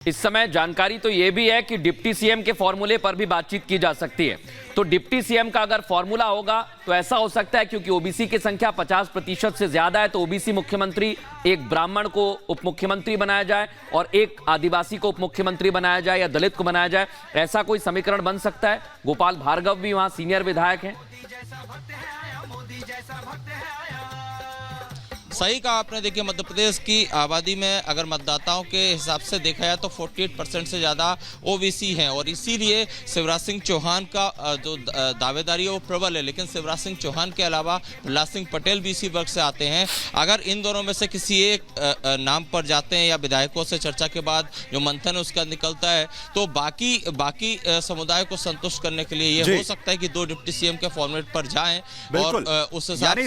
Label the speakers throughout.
Speaker 1: इस समय जानकारी तो यह भी है कि डिप्टी सीएम के फॉर्मूले पर भी बातचीत की जा सकती है। तो डिप्टी सीएम का अगर फॉर्मूला होगा तो ऐसा हो सकता है, क्योंकि ओबीसी की संख्या 50% से ज्यादा है, तो ओबीसी मुख्यमंत्री, एक ब्राह्मण को उप मुख्यमंत्री बनाया जाए और एक आदिवासी को उप मुख्यमंत्री बनाया जाए या दलित को बनाया जाए। ऐसा कोई समीकरण बन सकता है। गोपाल भार्गव भी वहां सीनियर विधायक हैं।
Speaker 2: सही कहा आपने। देखिए, मध्य प्रदेश की आबादी में अगर मतदाताओं के हिसाब से देखा जाए तो 48% से ज़्यादा ओबीसी हैं और इसीलिए शिवराज सिंह चौहान का जो दावेदारी है वो प्रबल है। लेकिन शिवराज सिंह चौहान के अलावा प्रहलाद सिंह पटेल भी इसी वर्ग से आते हैं। अगर इन दोनों में से किसी एक नाम पर जाते हैं या विधायकों से चर्चा के बाद जो मंथन है उसका निकलता है, तो बाकी समुदाय को संतुष्ट करने के लिए ये हो सकता है कि 2 डिप्टी सीएम के फॉर्मेट पर जाएं और उस हिसाब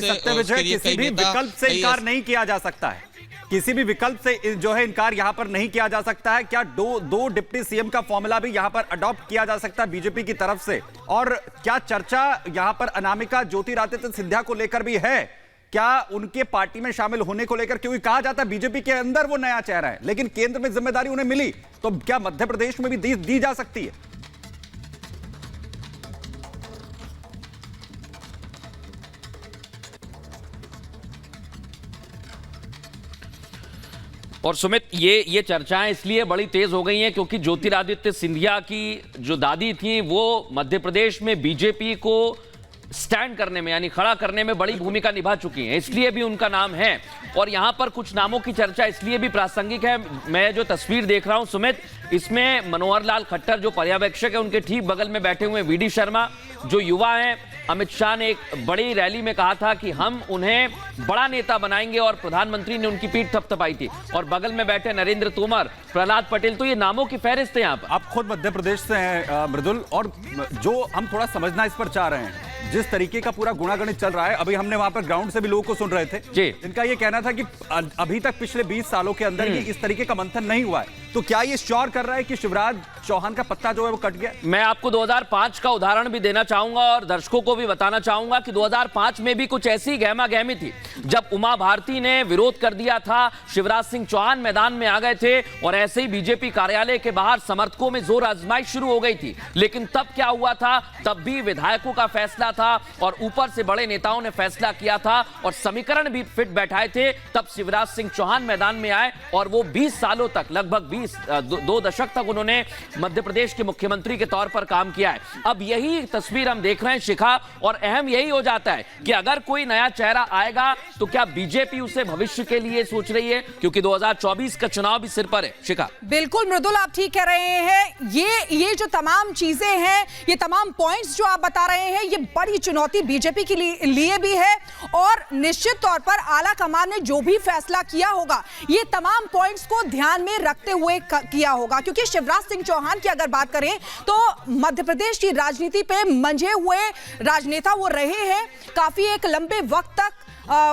Speaker 2: से
Speaker 3: नहीं किया जा सकता है। किसी भी विकल्प से जो है इनकार यहां पर नहीं किया जा सकता है। क्या दो डिप्टी सीएम का फॉर्मूला भी यहां पर अडॉप्ट किया जा सकता है बीजेपी की तरफ से? और क्या चर्चा यहां पर अनामिका ज्योतिरादित्य सिंधिया को लेकर भी है? क्या उनके पार्टी में शामिल होने को लेकर, क्योंकि कहा जाता है बीजेपी के अंदर वो नया चेहरा है, लेकिन केंद्र में जिम्मेदारी उन्हें मिली, तो क्या मध्य प्रदेश में भी दी जा सकती है?
Speaker 1: और सुमित, ये चर्चाएं इसलिए बड़ी तेज हो गई हैं क्योंकि ज्योतिरादित्य सिंधिया की जो दादी थी वो मध्य प्रदेश में बीजेपी को स्टैंड करने में, यानी खड़ा करने में बड़ी भूमिका निभा चुकी हैं, इसलिए भी उनका नाम है। और यहां पर कुछ नामों की चर्चा इसलिए भी प्रासंगिक है। मैं जो तस्वीर देख रहा हूं सुमित, इसमें मनोहर लाल खट्टर जो पर्यवेक्षक है उनके ठीक बगल में बैठे हुए वीडी शर्मा जो युवा हैं। अमित शाह ने एक बड़ी रैली में कहा था कि हम उन्हें बड़ा नेता बनाएंगे और प्रधानमंत्री ने उनकी पीठ थपथपाई थी। और बगल में बैठे नरेंद्र तोमर, प्रहलाद पटेल, तो ये नामों की फहरिस्त है। यहाँ पर
Speaker 3: आप खुद मध्य प्रदेश से हैं मृदुल, और जो हम थोड़ा समझना इस पर चाह रहे हैं, जिस तरीके का पूरा गुणागणित चल रहा है, अभी हमने वहां पर ग्राउंड से भी लोगों को सुन रहे थे जी, इनका ये कहना था कि अभी तक पिछले 20 सालों के अंदर ही इस तरीके का मंथन नहीं हुआ है। तो क्या ये श्योर कर रहा है कि शिवराज चौहान का पत्ता जो है वो कट गया?
Speaker 1: मैं आपको 2005 का उदाहरण भी देना चाहूंगा और दर्शकों को भी बताना चाहूंगा कि 2005 में भी कुछ ऐसी गहमा गहमी थी जब उमा भारती ने विरोध कर दिया था। शिवराज सिंह चौहान मैदान में आ गए थे और ऐसे ही बीजेपी कार्यालय के बाहर समर्थकों में जोर आजमाइश शुरू हो गई थी। लेकिन तब क्या हुआ था? तब भी विधायकों का फैसला था और ऊपर से बड़े नेताओं ने फैसला किया था और समीकरण भी फिट बैठाए थे। तब शिवराज सिंह चौहान मैदान में आए और वो 20 सालों तक, लगभग 2 दशक तक उन्होंने मध्य प्रदेश के मुख्यमंत्री के तौर पर काम किया है। अब यही तस्वीर हम देख रहे हैं शिखा, और अहम यही हो जाता है कि अगर कोई नया चेहरा आएगा तो क्या बीजेपी उसे भविष्य के लिए सोच रही है, क्योंकि 2024 का चुनाव भी सिर पर है। शिखा,
Speaker 4: बिल्कुल मृदुल, आप ठीक कह रहे हैं। ये जो तमाम चीजें हैं, ये तमाम पॉइंट्स जो आप बता रहे हैं, ये बड़ी चुनौती बीजेपी के लिए भी है। और निश्चित तौर पर आला कमान ने जो भी फैसला किया होगा, ये तमाम पॉइंट्स को ध्यान में रखते हुए किया होगा, क्योंकि शिवराज सिंह चौहान की अगर बात करें तो मध्य प्रदेश की राजनीति पे मंझे हुए राजनेता वो रहे हैं। काफी एक लंबे वक्त तक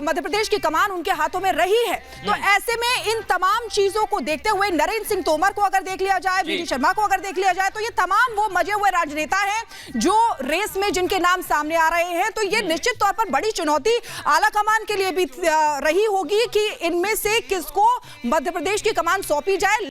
Speaker 4: मध्य प्रदेश की कमान उनके हाथों में रही है। तो ऐसे में इन तमाम चीजों को देखते हुए नरेंद्र सिंह तोमर को अगर देख लिया जाए, वीडी शर्मा को अगर देख लिया जाए, तो ये तमाम वो मजे हुए राजनेता हैं जो रेस में जिनके नाम सामने आ रहे हैं। तो ये निश्चित तौर पर बड़ी चुनौती आला कमान के लिए भी रही होगी कि इनमें से किसको मध्य प्रदेश की कमान सौंपी जाए।